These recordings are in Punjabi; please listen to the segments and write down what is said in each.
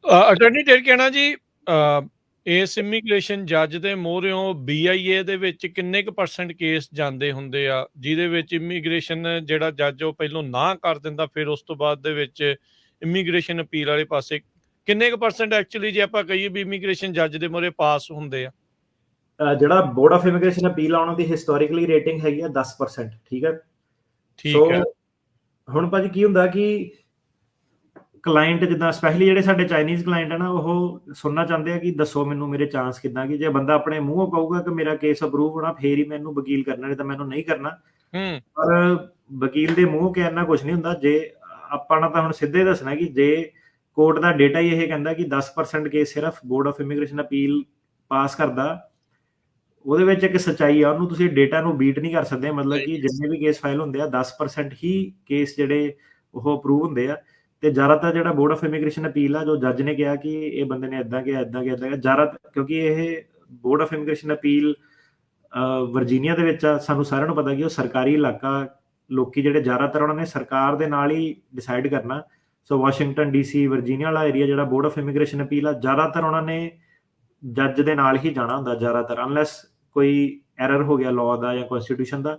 ਅਟਾਰਨੀ ਢੇਰ ਕਹਿਣਾ ਜੀ, ਇਸ ਇਮੀਗ੍ਰੇਸ਼ਨ ਜੱਜ ਦੇ ਮੂਹਰਿਓਂ BIA ਦੇ ਵਿੱਚ ਕਿੰਨੇ ਕੁ % ਕੇਸ ਜਾਂਦੇ ਹੁੰਦੇ ਆ, ਜਿਹਦੇ ਵਿੱਚ ਇਮੀਗ੍ਰੇਸ਼ਨ ਜਿਹੜਾ ਜੱਜ ਉਹ ਪਹਿਲੋਂ ਨਾਂਹ ਕਰ ਦਿੰਦਾ, ਫਿਰ ਉਸ ਤੋਂ ਬਾਅਦ ਦੇ ਵਿੱਚ ਇਮੀਗ੍ਰੇਸ਼ਨ ਅਪੀਲ ਵਾਲੇ ਪਾਸੇ ਕਿੰਨੇ ਕੁ % ਐਕਚੁਅਲੀ ਜੇ ਆਪਾਂ ਕਹੀਏ ਵੀ ਇਮੀਗ੍ਰੇਸ਼ਨ ਜੱਜ ਦੇ ਮੂਹਰੇ ਪਾਸ ਹੁੰਦੇ ਆ? ਜਿਹੜਾ ਬੋਰਡ ਆਫ ਇਮੀਗ੍ਰੇਸ਼ਨ ਅਪੀਲ ਆ ਉਹਨਾਂ ਦੀ ਹਿਸਟੋਰੀਕਲੀ ਰੇਟਿੰਗ ਹੈਗੀ ਆ 10%, ਠੀਕ ਹੈ। ਸੋ ਠੀਕ ਹੈ। ਹੁਣ ਭਾਜੀ ਕੀ ਹੁੰਦਾ ਕਿ ਕਲਾਇੰਟ ਜਿੱਦਾਂ ਸਪੈਸ਼ਲੀ ਜਿਹੜੇ ਸਾਡੇ ਚਾਈਨੀਜ਼ ਕਲਾਇੰਟ ਆ ਨਾ, ਉਹ ਸੁਣਨਾ ਚਾਹੁੰਦੇ ਆ ਕਿ ਦੱਸੋ ਮੈਨੂੰ ਮੇਰੇ ਚਾਂਸ ਕਿੱਦਾਂ, ਕਿ ਜੇ ਬੰਦਾ ਆਪਣੇ ਮੂੰਹੋਂ ਕਹੂਗਾ ਕਿ ਮੇਰਾ ਕੇਸ ਅਪਰੂਵ ਹੋਣਾ ਫੇਰ ਹੀ ਮੈਨੂੰ ਵਕੀਲ ਕਰਨਾ, ਨਹੀਂ ਤਾਂ ਮੈਨੂੰ ਨਹੀਂ ਕਰਨਾ। ਪਰ ਵਕੀਲ ਦੇ ਮੂੰਹ ਕਹਿਣ ਨਾਲ ਕੁਝ ਨਹੀਂ ਹੁੰਦਾ। ਜੇ ਆਪਾਂ ਨੇ ਤਾਂ ਹੁਣ ਸਿੱਧੇ ਦੱਸਣਾ ਕਿ ਜੇ ਕੋਰਟ ਦਾ ਡੇਟਾ ਹੀ ਇਹ ਕਹਿੰਦਾ ਕਿ 10% ਕੇਸ ਸਿਰਫ ਬੋਰਡ ਆਫ ਇਮੀਗ੍ਰੇਸ਼ਨ ਅਪੀਲ ਪਾਸ ਕਰਦਾ, ਉਹਦੇ ਵਿੱਚ ਇੱਕ ਸੱਚਾਈ ਆ, ਉਹਨੂੰ ਤੁਸੀਂ ਡੇਟਾ ਨੂੰ ਬੀਟ ਨਹੀਂ ਕਰ ਸਕਦੇ। ਮਤਲਬ ਕਿ ਜਿੰਨੇ ਵੀ ਕੇਸ ਫਾਈਲ ਹੁੰਦੇ ਆ 10% ਹੀ ਕੇਸ ਜਿਹੜੇ ਉਹ ਅਪਰੂਵ ਹੁੰਦੇ ਆ। ਤੇ ਜ਼ਿਆਦਾਤਰ ਜਿਹੜਾ ਬੋਰਡ ਆਫ ਇਮੀਗ੍ਰੇਸ਼ਨ ਅਪੀਲ ਆ, ਜੋ ਜੱਜ ਨੇ ਕਿਹਾ ਕਿ ਇਹ ਬੰਦੇ ਨੇ ਇਦਾਂ ਕਿਹਾ ਜ਼ਿਆਦਾ, ਕਿਉਂਕਿ ਇਹ board of immigration appeal Virginia ਦੇ ਵਿੱਚ ਆ। ਸਾਨੂੰ ਸਾਰਿਆਂ ਨੂੰ ਪਤਾ ਕਿ ਉਹ ਸਰਕਾਰੀ ਇਲਾਕਾ, ਲੋਕੀ ਜਿਹੜੇ ਜ਼ਿਆਦਾਤਰ ਉਹਨਾਂ ਨੇ ਸਰਕਾਰ ਦੇ ਨਾਲ ਹੀ ਡਿਸਾਈਡ ਕਰਨਾ। ਸੋ ਵਾਸ਼ਿੰਗਟਨ DC ਵਰਜੀਨੀਆ ਵਾਲਾ ਏਰੀਆ ਜਿਹੜਾ ਬੋਰਡ ਆਫ ਇਮੀਗ੍ਰੇਸ਼ਨ ਅਪੀਲ ਆ, ਜ਼ਿਆਦਾਤਰ ਉਹਨਾਂ ਨੇ ਜੱਜ ਦੇ ਨਾਲ ਹੀ ਜਾਣਾ ਹੁੰਦਾ ਜ਼ਿਆਦਾਤਰ, ਅਨਲੈਸ ਕੋਈ ਐਰਰ ਹੋ ਗਿਆ ਲਾਅ ਦਾ ਜਾਂ ਕਨਸਟੀਟਿਊਸ਼ਨ ਦਾ।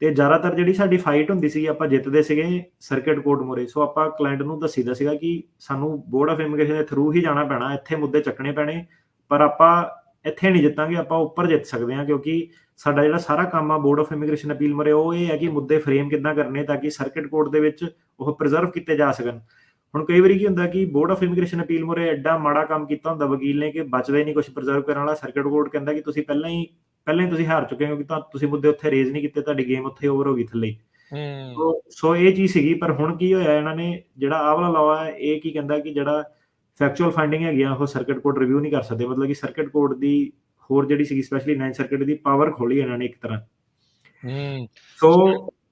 ਤੇ ਜ਼ਿਆਦਾਤਰ ਜਿਹੜੀ ਸਾਡੀ ਫਾਈਟ ਹੁੰਦੀ ਸੀ, ਆਪਾਂ ਜਿੱਤਦੇ ਸੀਗੇ ਸਰਕਿਟ ਕੋਰਟ ਮੂਹਰੇ। ਸੋ ਆਪਾਂ ਕਲਾਇੰਟ ਨੂੰ ਦੱਸੀਦਾ ਸੀਗਾ ਕਿ ਸਾਨੂੰ ਬੋਰਡ ਆਫ ਇਮੀਗ੍ਰੇਸ਼ਨ ਦੇ ਥਰੂ ਹੀ ਜਾਣਾ ਪੈਣਾ, ਇੱਥੇ ਮੁੱਦੇ ਚੱਕਣੇ ਪੈਣੇ, ਪਰ ਆਪਾਂ ਇੱਥੇ ਨਹੀਂ ਜਿੱਤਾਂਗੇ, ਆਪਾਂ ਉੱਪਰ ਜਿੱਤ ਸਕਦੇ ਹਾਂ। ਕਿਉਂਕਿ ਸਾਡਾ ਜਿਹੜਾ ਸਾਰਾ ਕੰਮ ਆ ਬੋਰਡ ਆਫ ਇਮੀਗ੍ਰੇਸ਼ਨ ਅਪੀਲ ਮੂਹਰੇ, ਉਹ ਇਹ ਹੈ ਕਿ ਮੁੱਦੇ ਫਰੇਮ ਕਿੱਦਾਂ ਕਰਨੇ ਤਾਂ ਕਿ ਸਰਕਿਟ ਕੋਰਟ ਦੇ ਵਿੱਚ ਉਹ ਪ੍ਰੀਜ਼ਰਵ ਕੀਤੇ ਜਾ ਸਕਣ। ਹੁਣ ਕਈ ਵਾਰੀ ਕੀ ਹੁੰਦਾ ਕਿ ਬੋਰਡ ਆਫ ਇਮੀਗ੍ਰੇਸ਼ਨ ਅਪੀਲ ਮੂਹਰੇ ਐਡਾ ਮਾੜਾ ਕੰਮ ਕੀਤਾ ਹੁੰਦਾ ਵਕੀਲ ਨੇ ਕਿ ਬਚਦਾ ਹੀ ਨਹੀਂ ਕੁਝ ਪ੍ਰੀਜ਼ਰਵ ਕਰਨ ਵਾਲਾ। ਸਰਕਿਟ ਕੋਰਟ ਕਹਿੰਦਾ ਕਿ ਤੁਸੀਂ ਪਹਿਲਾਂ ਹੀ ਤੁਸੀਂ ਹਾਰ ਚੁੱਕੇ ਹੋ, ਕਿਉਂਕਿ ਤੁਸੀਂ ਮੁੱਦੇ ਉੱਥੇ ਰੇਜ਼ ਨਹੀਂ ਕੀਤੇ, ਤੁਹਾਡੀ ਗੇਮ ਉੱਥੇ ਓਵਰ ਹੋ ਗਈ ਥੱਲੇ। ਸੋ ਇਹ ਚੀਜ਼ ਸੀਗੀ। ਪਰ ਹੁਣ ਕੀ ਹੋਇਆ, ਇਹਨਾਂ ਨੇ ਜਿਹੜਾ ਆਹ ਵਾਲਾ ਲਾਅ ਹੈ, ਇਹ ਕੀ ਕਹਿੰਦਾ ਕਿ ਜਿਹੜਾ ਫੈਕਚੁਅਲ ਫਾਈਂਡਿੰਗ ਹੈਗੀ ਆ ਉਹ ਸਰਕਿਟ ਕੋਰਟ ਰਿਵਿਊ ਨਹੀਂ ਕਰ ਸਕਦੇ। ਮਤਲਬ ਕਿ ਸਰਕਿਟ ਕੋਰਟ ਦੀ ਹੋਰ ਜਿਹੜੀ ਸੀਗੀ ਸਪੈਸ਼ਲੀ 9th ਸਰਕਿਟ ਦੀ ਪਾਵਰ ਖੋਲੀ ਇਹਨਾਂ ਨੇ ਇੱਕ ਤਰ੍ਹਾਂ।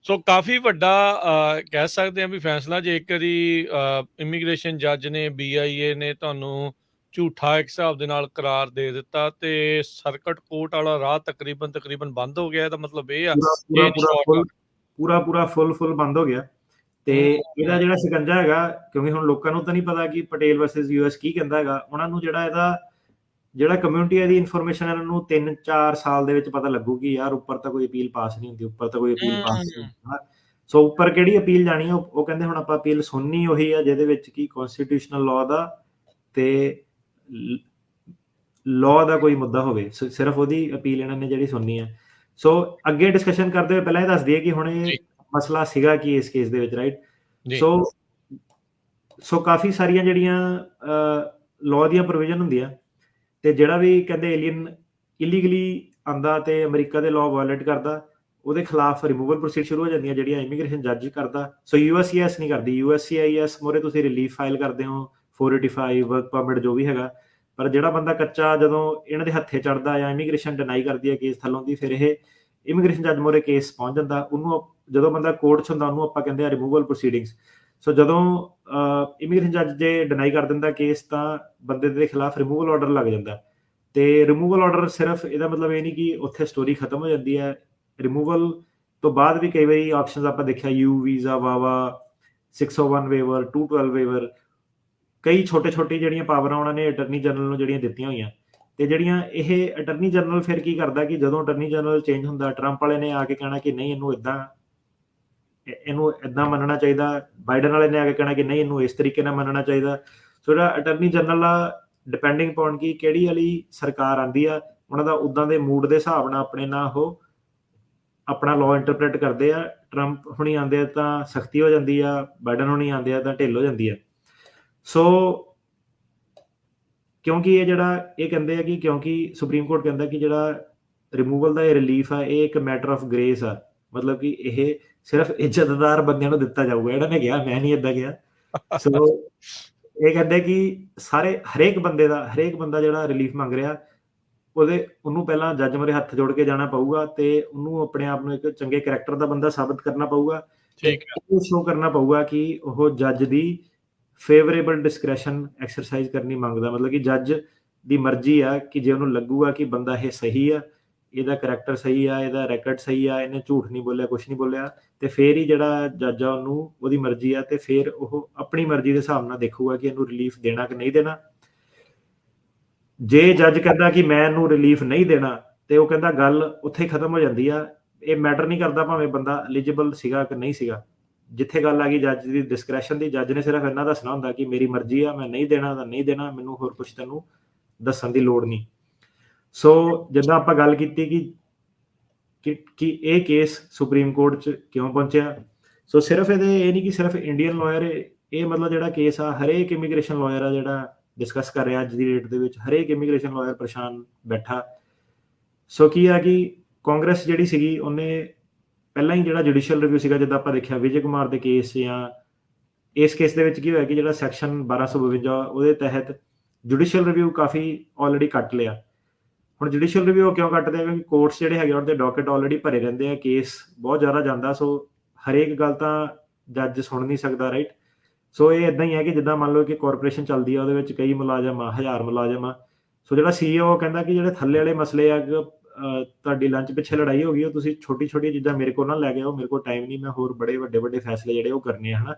ਸੋ ਕਾਫੀ ਵੱਡਾ ਕਹਿ ਸਕਦੇ ਆ ਵੀ ਫੈਸਲਾ, ਜੇ ਇੱਕ ਵਾਰੀ ਇਮੀਗ੍ਰੇਸ਼ਨ ਜੱਜ ਨੇ BIA ਨੇ ਤੁਹਾਨੂੰ ਝੂਠਾ ਇੱਕ ਹਿਸਾਬ ਦੇ ਨਾਲ ਕਰਾਰ ਦੇ ਦਿੱਤਾ ਤੇ ਸਰਕਟ ਕੋਰਟ ਵਾਲਾ ਰਾਹ ਤਕਰੀਬਨ ਬੰਦ ਹੋ ਗਿਆ। ਇਹਦਾ ਮਤਲਬ ਇਹ ਆ ਪੂਰਾ ਫੁੱਲ ਬੰਦ ਹੋ ਗਿਆ। ਤੇ ਇਹਦਾ ਜਿਹੜਾ ਸ਼ਿਕੰਜਾ ਹੈਗਾ, ਕਿਉਂਕਿ ਹੁਣ ਲੋਕਾਂ ਨੂੰ ਤਾਂ ਨਹੀਂ ਪਤਾ ਕਿ ਪਟੇਲ ਵਰਸਸ US ਕੀ ਕਹਿੰਦਾ ਹੈਗਾ, ਉਹਨਾਂ ਨੂੰ ਜਿਹੜਾ ਕਮਿਊਨਿਟੀ ਹੈ ਦੀ ਇਨਫੋਰਮੇਸ਼ਨ ਇਹਨਾਂ ਨੂੰ 3-4 ਸਾਲ ਦੇ ਵਿੱਚ ਪਤਾ ਲੱਗੂਗੀ, ਯਾਰ ਉੱਪਰ ਤਾਂ ਕੋਈ ਅਪੀਲ ਪਾਸ ਨਹੀਂ ਹੁੰਦੀ, ਉੱਪਰ ਤਾਂ ਕੋਈ ਅਪੀਲ ਪਾਸ ਨਹੀਂ ਹੁੰਦਾ। ਸੋ ਉੱਪਰ ਕਿਹੜੀ ਅਪੀਲ ਜਾਣੀ ਹੈ, ਉਹ ਕਹਿੰਦੇ ਹੁਣ ਆਪਾਂ ਅਪੀਲ ਸੁਣਨੀ ਉਹੀ ਆ ਜਿਹਦੇ ਵਿੱਚ ਕੀ ਕਨਸਟੀਟਿਊਸ਼ਨਲ ਲਾਅ ਦਾ ਤੇ ਲਾਅ ਦਾ ਕੋਈ ਮੁੱਦਾ ਹੋਵੇ, ਸਿਰਫ ਉਹਦੀ ਅਪੀਲ ਇਹਨਾਂ ਨੇ ਜਿਹੜੀ ਸੁਣਨੀ ਹੈ। ਸੋ ਅੱਗੇ ਡਿਸਕਸ਼ਨ ਕਰਦੇ ਹੋਏ ਪਹਿਲਾਂ ਇਹ ਦੱਸ ਦਈਏ ਕਿ ਹੁਣ ਇਹ ਮਸਲਾ ਸੀਗਾ ਕਿ ਇਸ ਕੇਸ ਦੇ ਵਿੱਚ, ਰਾਈਟ। ਸੋ ਕਾਫੀ ਸਾਰੀਆਂ ਜਿਹੜੀਆਂ ਲਾਅ ਦੀਆਂ ਪ੍ਰੋਵੀਜ਼ਨ ਹੁੰਦੀਆਂ, ਤੇ ਜਿਹੜਾ ਵੀ ਕਹਿੰਦੇ ਏਲੀਅਨ ਇਲੀਗਲੀ ਆਂਦਾ ਤੇ ਅਮਰੀਕਾ ਦੇ ਲਾਅ ਵਾਇਲੇਟ ਕਰਦਾ, ਉਹਦੇ ਖਿਲਾਫ ਰਿਮੂਵਲ ਪ੍ਰੋਸੀਡ ਸ਼ੁਰੂ ਹੋ ਜਾਂਦੀਆਂ ਜਿਹੜੀਆਂ ਇਮੀਗ੍ਰੇਸ਼ਨ ਜੱਜ ਕਰਦਾ। ਸੋ USCIS ਨਹੀਂ ਕਰਦੀ। USCIS ਮੋਰੇ ਤੁਸੀਂ ਰਿਲੀਫ ਫਾਈਲ ਕਰਦੇ ਹੋ, 485 ਵਰਕ ਪਰਮਿਟ ਜੋ ਵੀ ਹੈਗਾ। ਪਰ ਜਿਹੜਾ ਬੰਦਾ ਕੱਚਾ ਜਦੋਂ ਇਹਨਾਂ ਦੇ ਹੱਥੇ ਚੜਦਾ ਜਾਂ ਇਮੀਗ੍ਰੇਸ਼ਨ ਡਿਨਾਈ ਕਰਦੀ ਹੈ ਕੇਸ ਥੱਲੋਂ ਦੀ, ਫਿਰ ਇਹ ਇਮੀਗ੍ਰੇਸ਼ਨ ਜੱਜ ਮੋਰੇ ਕੇਸ ਪਹੁੰਚ ਜਾਂਦਾ। ਉਹਨੂੰ ਜਦੋਂ ਬੰਦਾ ਕੋਰਟ 'ਚ ਹੁੰਦਾ ਉਹਨੂੰ ਆਪਾਂ ਕਹਿੰਦੇ ਆ ਰਿਮੂਵਲ ਪ੍ਰੋਸੀਡਿੰਗਸ। ਸੋ ਜਦੋਂ ਇਮੀਗ੍ਰੇਸ਼ਨ ਜੱਜ ਜੇ ਡਿਨਾਈ ਕਰ ਦਿੰਦਾ ਕੇਸ, ਤਾਂ ਬੰਦੇ ਦੇ ਖਿਲਾਫ ਰਿਮੂਵਲ ਆਰਡਰ ਲੱਗ ਜਾਂਦਾ। ਤੇ ਰਿਮੂਵਲ ਆਰਡਰ ਸਿਰਫ ਇਹਦਾ ਮਤਲਬ ਇਹ ਨਹੀਂ ਕਿ ਉੱਥੇ ਸਟੋਰੀ ਖਤਮ ਹੋ ਜਾਂਦੀ ਹੈ। ਰਿਮੂਵਲ ਤੋਂ ਬਾਅਦ ਵੀ ਕਈ ਵਾਰੀ ਆਪਸ਼ਨਸ ਆਪਾਂ ਦੇਖਿਆ, U ਵੀਜ਼ਾ, ਵਾਵਾ, 601 ਵੇਵਰ, 212 ਵੇਵਰ, ਕਈ ਛੋਟੀ ਜਿਹੜੀਆਂ ਪਾਵਰਾਂ ਉਹਨਾਂ ਨੇ ਅਟਰਨੀ ਜਨਰਲ ਨੂੰ ਜਿਹੜੀਆਂ ਦਿੱਤੀਆਂ ਹੋਈਆਂ। ਤੇ ਜਿਹੜੀਆਂ ਇਹ ਅਟਰਨੀ ਜਨਰਲ ਫਿਰ ਕੀ ਕਰਦਾ ਕਿ ਜਦੋਂ ਅਟਰਨੀ ਜਨਰਲ ਚੇਂਜ ਹੁੰਦਾ, ਟਰੰਪ ਵਾਲੇ ਨੇ ਆ ਕੇ ਕਹਿਣਾ ਕਿ ਨਹੀਂ ਇਹਨੂੰ ਇਦਾਂ ਮੰਨਣਾ ਚਾਹੀਦਾ, ਬਾਈਡਨ ਵਾਲੇ ਨੇ ਆ ਕੇ ਕਹਿਣਾ ਕਿ ਨਹੀਂ ਇਹਨੂੰ ਇਸ ਤਰੀਕੇ ਨਾਲ ਮੰਨਣਾ ਚਾਹੀਦਾ। ਸੋ ਜਿਹੜਾ ਅਟਰਨੀ ਜਨਰਲ ਆ, ਡਿਪੈਂਡਿੰਗ ਪੌਨ ਕਿ ਕਿਹੜੀ ਵਾਲੀ ਸਰਕਾਰ ਆਉਂਦੀ ਆ, ਉਹਨਾਂ ਦਾ ਉੱਦਾਂ ਦੇ ਮੂਡ ਦੇ ਹਿਸਾਬ ਨਾਲ ਆਪਣੇ ਨਾਲ ਉਹ ਆਪਣਾ ਲਾਅ ਇੰਟਰਪ੍ਰੇਟ ਕਰਦੇ ਆ। ਟਰੰਪ ਹੁਣੀ ਆਉਂਦੇ ਆ ਤਾਂ ਸਖਤੀ ਹੋ ਜਾਂਦੀ ਆ, ਬਾਈਡਨ ਹੁਣੀ ਆਉਂਦੇ ਆ ਤਾਂ ਢਿੱਲ ਹੋ ਜਾਂਦੀ ਆ। ਸੋ ਕਿਉਂਕਿ ਇਹ ਕਹਿੰਦੇ ਆ ਕਿ ਕਿਉਂਕਿ ਸੁਪਰੀਮ ਕੋਰਟ ਕਹਿੰਦਾ ਕਿ ਜਿਹੜਾ ਰਿਮੂਵਲ ਦਾ ਇਹ ਰਿਲੀਫ ਆ, ਇਹ ਇੱਕ ਮੈਟਰ ਆਫ ਗ੍ਰੇਸ ਆ। ਮਤਲਬ ਕਿ ਇਹ ਸਿਰਫ ਇੱਜ਼ਤਦਾਰ ਬੰਦਿਆਂ ਨੂੰ ਦਿੱਤਾ ਜਾਊਗਾ। ਇਹਨਾਂ ਨੇ ਕਿਹਾ, ਮੈਂ ਨਹੀਂ ਏਦਾਂ ਕਿਹਾ। ਸੋ ਇਹ ਕਹਿੰਦੇ ਕਿ ਹਰੇਕ ਬੰਦਾ ਜਿਹੜਾ ਰਿਲੀਫ ਮੰਗ ਰਿਹਾ, ਉਹਨੂੰ ਪਹਿਲਾਂ ਜੱਜ ਮੂਹਰੇ ਹੱਥ ਜੋੜ ਕੇ ਜਾਣਾ ਪਊਗਾ ਤੇ ਉਹਨੂੰ ਆਪਣੇ ਆਪ ਨੂੰ ਇੱਕ ਚੰਗੇ ਕਰੈਕਟਰ ਦਾ ਬੰਦਾ ਸਾਬਤ ਕਰਨਾ ਪਊਗਾ। ਉਹ ਸ਼ੋ ਕਰਨਾ ਪਊਗਾ ਕਿ ਉਹ ਜੱਜ ਦੀ ਫੇਵਰੇਬਲ ਡਿਸਕ੍ਰੈਸ਼ਨ ਐਕਸਰਸਾਈਜ਼ ਕਰਨੀ ਮੰਗਦਾ। ਮਤਲਬ ਕਿ ਜੱਜ ਦੀ ਮਰਜ਼ੀ ਆ ਕਿ ਜੇ ਉਹਨੂੰ ਲੱਗੂਗਾ ਕਿ ਬੰਦਾ ਇਹ ਸਹੀ ਆ, ਇਹਦਾ ਕਰੈਕਟਰ ਸਹੀ ਆ, ਇਹਦਾ ਰੈਕਡ ਸਹੀ ਆ, ਇਹਨੇ ਝੂਠ ਨਹੀਂ ਬੋਲਿਆ, ਕੁਛ ਨਹੀਂ ਬੋਲਿਆ, ਤੇ ਫਿਰ ਹੀ ਜਿਹੜਾ ਜੱਜ ਆ ਉਹਨੂੰ ਉਹਦੀ ਮਰਜ਼ੀ ਆ ਤੇ ਫਿਰ ਉਹ ਆਪਣੀ ਮਰਜ਼ੀ ਦੇ ਹਿਸਾਬ ਨਾਲ ਦੇਖੂਗਾ ਕਿ ਇਹਨੂੰ ਰਿਲੀਫ ਦੇਣਾ ਕਿ ਨਹੀਂ ਦੇਣਾ। ਜੇ ਜੱਜ ਕਹਿੰਦਾ ਕਿ ਮੈਂ ਇਹਨੂੰ ਰਿਲੀਫ ਨਹੀਂ ਦੇਣਾ ਤੇ ਉਹ ਕਹਿੰਦਾ ਗੱਲ ਉੱਥੇ ਖਤਮ ਹੋ ਜਾਂਦੀ ਆ। ਇਹ ਮੈਟਰ ਨਹੀਂ ਕਰਦਾ ਭਾਵੇਂ ਬੰਦਾ ਐਲੀਜੀਬਲ ਸੀਗਾ ਕਿ ਨਹੀਂ ਸੀਗਾ। ਜਿੱਥੇ ਗੱਲ ਆ ਗਈ ਜੱਜ ਦੀ ਡਿਸਕ੍ਰੈਸ਼ਨ ਦੀ, ਜੱਜ ਨੇ ਸਿਰਫ ਇੰਨਾ ਦੱਸਣਾ ਹੁੰਦਾ ਕਿ ਮੇਰੀ ਮਰਜ਼ੀ ਆ, ਮੈਂ ਨਹੀਂ ਦੇਣਾ ਤਾਂ ਨਹੀਂ ਦੇਣਾ, ਮੈਨੂੰ ਹੋਰ ਕੁਝ ਤੈਨੂੰ ਦੱਸਣ ਦੀ ਲੋੜ ਨਹੀਂ। ਸੋ ਜਿੱਦਾਂ ਆਪਾਂ ਗੱਲ ਕੀਤੀ ਕਿ ਇਹ ਕੇਸ ਸੁਪਰੀਮ ਕੋਰਟ 'ਚ ਕਿਉਂ ਪਹੁੰਚਿਆ, ਸੋ ਸਿਰਫ ਇਹ ਨਹੀਂ ਕਿ ਸਿਰਫ ਇੰਡੀਅਨ ਲਾਇਰ, ਇਹ ਮਤਲਬ ਜਿਹੜਾ ਕੇਸ ਆ ਹਰੇਕ ਇਮੀਗ੍ਰੇਸ਼ਨ ਲਾਇਰ ਆ ਜਿਹੜਾ ਡਿਸਕਸ ਕਰ ਰਿਹਾ ਅੱਜ ਦੀ ਡੇਟ ਦੇ ਵਿੱਚ, ਹਰੇਕ ਇਮੀਗ੍ਰੇਸ਼ਨ ਲਾਇਰ ਪਰੇਸ਼ਾਨ ਬੈਠਾ। ਸੋ ਕੀ ਆ ਕਿ ਕਾਂਗਰਸ ਜਿਹੜੀ ਸੀਗੀ ਉਹਨੇ ਪਹਿਲਾਂ ਹੀ ਜਿਹੜਾ ਜੁਡੀਸ਼ੀਅਲ ਰਿਵਿਊ ਸੀਗਾ, ਜਿੱਦਾਂ ਆਪਾਂ ਦੇਖਿਆ ਵਿਜੇ ਕੁਮਾਰ ਦੇ ਕੇਸ ਜਾਂ ਇਸ ਕੇਸ ਦੇ ਵਿੱਚ ਕੀ ਹੋਇਆ ਕਿ ਜਿਹੜਾ ਸੈਕਸ਼ਨ 1252 ਉਹਦੇ ਤਹਿਤ ਜੁਡੀਸ਼ੀਅਲ ਰਿਵਿਊ ਕਾਫੀ ਆਲਰੇਡੀ ਕੱਟ ਲਿਆ। ਹੁਣ ਜੁਡੀਸ਼ੀਅਲ ਰਿਵਿਊ ਕਿਉਂ ਕੱਟਦੇ ਆ, ਕਿਉਂਕਿ ਕੋਰਟਸ ਜਿਹੜੇ ਹੈਗੇ ਉਹਨਾਂ ਦੇ ਡਾਕਟ ਆਲਰੇਡੀ ਭਰੇ ਰਹਿੰਦੇ ਆ, ਕੇਸ ਬਹੁਤ ਜ਼ਿਆਦਾ ਜਾਂਦਾ, ਸੋ ਹਰੇਕ ਗੱਲ ਤਾਂ ਜੱਜ ਸੁਣ ਨਹੀਂ ਸਕਦਾ, ਰਾਈਟ। ਸੋ ਇਹ ਇਦਾਂ ਹੀ ਹੈ ਕਿ ਜਿੱਦਾਂ ਮੰਨ ਲਓ ਕਿ ਕਾਰਪੋਰੇਸ਼ਨ ਚੱਲਦੀ ਆ, ਉਹਦੇ ਵਿੱਚ ਕਈ ਮੁਲਾਜ਼ਮ ਆ, 1000 ਮੁਲਾਜ਼ਮ ਆ। ਸੋ ਜਿਹੜਾ CEO ਕਹਿੰਦਾ ਕਿ ਜਿਹੜੇ ਥੱਲੇ ਵਾਲੇ ਮਸਲੇ ਆ, ਤੁਹਾਡੀ ਲੰਚ ਪਿੱਛੇ ਲੜਾਈ ਹੋ ਗਈ, ਉਹ ਤੁਸੀਂ ਛੋਟੀ ਛੋਟੀ ਚੀਜ਼ਾਂ ਮੇਰੇ ਕੋਲ ਨਾ ਲੈ ਕੇ ਆਓ, ਮੇਰੇ ਕੋਲ ਟਾਈਮ ਨਹੀਂ, ਮੈਂ ਹੋਰ ਬੜੇ ਵੱਡੇ ਫੈਸਲੇ ਜਿਹੜੇ ਉਹ ਕਰਨੇ ਆ, ਹਨਾ।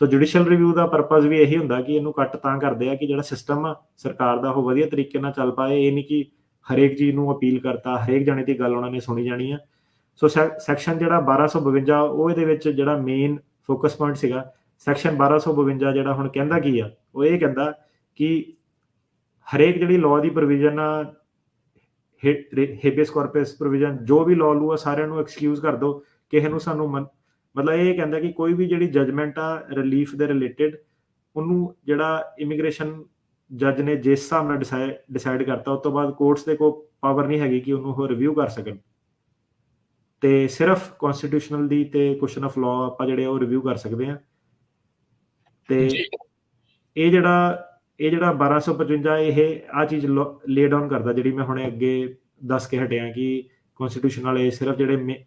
ਸੋ ਜੁਡੀਸ਼ੀਅਲ ਰਿਵਿਊ ਦਾ ਪਰਪਸ ਵੀ ਇਹੀ ਹੁੰਦਾ ਕਿ ਇਹਨੂੰ ਕੱਟ ਤਾਂ ਕਰਦੇ ਆ ਕਿ ਜਿਹੜਾ ਸਿਸਟਮ ਆ ਸਰਕਾਰ ਦਾ ਉਹ ਵਧੀਆ ਤਰੀਕੇ ਨਾਲ ਚੱਲ ਪਾਏ। ਇਹ ਨਹੀਂ ਕਿ ਹਰੇਕ ਚੀਜ਼ ਨੂੰ ਅਪੀਲ ਕਰਤਾ, ਹਰੇਕ ਜਾਣੇ ਦੀ ਗੱਲ ਉਹਨਾਂ ਨੇ ਸੁਣੀ ਜਾਣੀ ਆ। ਸੋ ਸੈਕਸ਼ਨ ਜਿਹੜਾ 1252 ਉਹ ਇਹਦੇ ਵਿੱਚ ਜਿਹੜਾ ਮੇਨ ਫੋਕਸ ਪੁਆਇੰਟ ਸੀਗਾ। ਸੈਕਸ਼ਨ 1252 ਜਿਹੜਾ ਹੁਣ ਕਹਿੰਦਾ ਕੀ ਆ, ਉਹ ਇਹ ਕਹਿੰਦਾ ਕਿ ਹਰੇਕ ਜਿਹੜੀ ਲਾਅ ਦੀ ਪ੍ਰੋਵੀਜ਼ਨ ਆ, ਹੇਬੀਅਸ ਕਾਰਪਸ ਪ੍ਰੋਵੀਜ਼ਨ, ਜੋ ਵੀ ਲਾਅ ਲੂ ਆ ਸਾਰਿਆਂ ਨੂੰ ਐਕਸਕਿਊਜ਼ ਕਰ ਦਿਓ, ਕਿਸੇ ਨੂੰ ਸਾਨੂੰ ਮਤਲਬ ਇਹ ਕਹਿੰਦਾ ਕਿ ਕੋਈ ਵੀ ਜਿਹੜੀ ਜਜਮੈਂਟ ਆ ਰਿਲੀਫ ਦੇ ਰਿਲੇਟਡ, ਉਹਨੂੰ ਜਿਹੜਾ ਇਮੀਗ੍ਰੇਸ਼ਨ ਜੱਜ ਨੇ ਜਿਸ ਹਿਸਾਬ ਨਾਲ ਡਿਸਾਈਡ ਕਰਤਾ, ਉਸ ਤੋਂ ਬਾਅਦ ਕੋਰਟਸ ਦੇ ਕੋਲ ਪਾਵਰ ਨਹੀਂ ਹੈਗੀ ਕਿ ਉਹਨੂੰ ਉਹ ਰਿਵਿਊ ਕਰ ਸਕਣ, ਤੇ ਸਿਰਫ ਕਨਸਟੀਟਿਊਸ਼ਨਲ ਦੀ ਤੇ ਕੁਐਸਚਨ ਆਫ ਲਾਅ ਆਪਾਂ ਜਿਹੜੇ ਉਹ ਰਿਵਿਊ ਕਰ ਸਕਦੇ ਆ। ਤੇ ਇਹ ਜਿਹੜਾ 1255 ਇਹ ਆ ਚੀਜ਼ ਲੇ ਡਾਊਨ ਕਰਦਾ, ਜਿਹੜੀ ਮੈਂ ਹੁਣੇ ਅੱਗੇ ਦੱਸ ਕੇ ਹਟਿਆ ਕਿ ਕਨਸਟੀਟਿਊਸ਼ਨ ਵਾਲੇ ਸਿਰਫ ਜਿਹੜੇ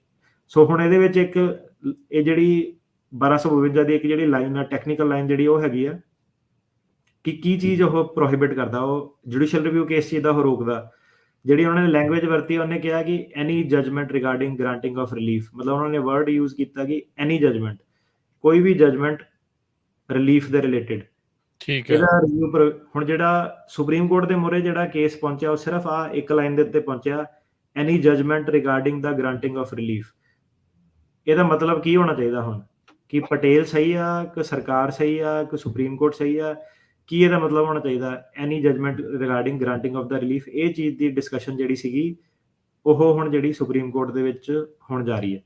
ਸੋ ਹੁਣ ਇਹਦੇ ਵਿੱਚ ਇੱਕ ਇਹ ਜਿਹੜੀ 1252 ਦੀ ਇੱਕ ਜਿਹੜੀ ਲਾਈਨ ਆ, ਟੈਕਨੀਕਲ ਲਾਈਨ ਜਿਹੜੀ ਉਹ ਹੈਗੀ ਆ ਕਿ ਕੀ ਚੀਜ਼ ਉਹ ਪ੍ਰੋਹਿਬਿਟ ਕਰਦਾ, ਉਹ ਜੁਡੀਸ਼ੀਅਲ ਰਿਵਿਊ ਕੇਸ ਚੀਜ਼ ਦਾ ਉਹ ਰੋਕਦਾ। ਜਿਹੜੀ ਉਹਨਾਂ ਨੇ ਲੈਂਗੁਏਜ ਵਰਤੀ, ਉਹਨੇ ਕਿਹਾ ਕਿ ਐਨੀ judgement regarding granting of relief, ਮਤਲਬ ਉਹਨਾਂ ਨੇ ਵਰਡ ਯੂਜ਼ ਕੀਤਾ ਕਿ ਐਨੀ ਜਜਮੈਂਟ, ਕੋਈ ਵੀ ਜਜਮੈਂਟ ਰਿਲੀਫ ਦੇ ਰਿਲੇਟਡ। ਠੀਕ ਹੈ। ਇਹਦਾ ਰਿਵਿਊ ਹੁਣ ਜਿਹੜਾ ਸੁਪਰੀਮ ਕੋਰਟ ਦੇ ਮੂਹਰੇ ਜਿਹੜਾ ਕੇਸ ਪਹੁੰਚਿਆ, ਉਹ ਸਿਰਫ ਆ ਇੱਕ ਲਾਈਨ ਦੇ ਉੱਤੇ ਪਹੁੰਚਿਆ, ਐਨੀ ਜਜਮੈਂਟ ਰਿਗਾਰਡਿੰਗ ਦਾ ਗ੍ਰਾਂਟਿੰਗ ਆਫ ਰਿਲੀਫ। ਇਹਦਾ ਮਤਲਬ ਕੀ ਹੋਣਾ ਚਾਹੀਦਾ ਹੁਣ, ਕਿ ਪਟੇਲ ਸਹੀ ਆ ਕਿ ਸਰਕਾਰ ਸਹੀ ਆ ਕਿ ਸੁਪਰੀਮ ਕੋਰਟ ਸਹੀ ਆ, ਕੀ ਇਹਦਾ ਮਤਲਬ ਹੋਣਾ ਚਾਹੀਦਾ any judgement regarding granting of ਦਾ ਰਿਲੀਫ। ਇਹ ਚੀਜ਼ ਦੀ ਡਿਸਕਸ਼ਨ ਜਿਹੜੀ ਸੀਗੀ ਉਹ ਹੁਣ ਜਿਹੜੀ ਸੁਪਰੀਮ ਕੋਰਟ ਦੇ ਵਿੱਚ ਹੁਣ ਜਾਰੀ ਹੈ।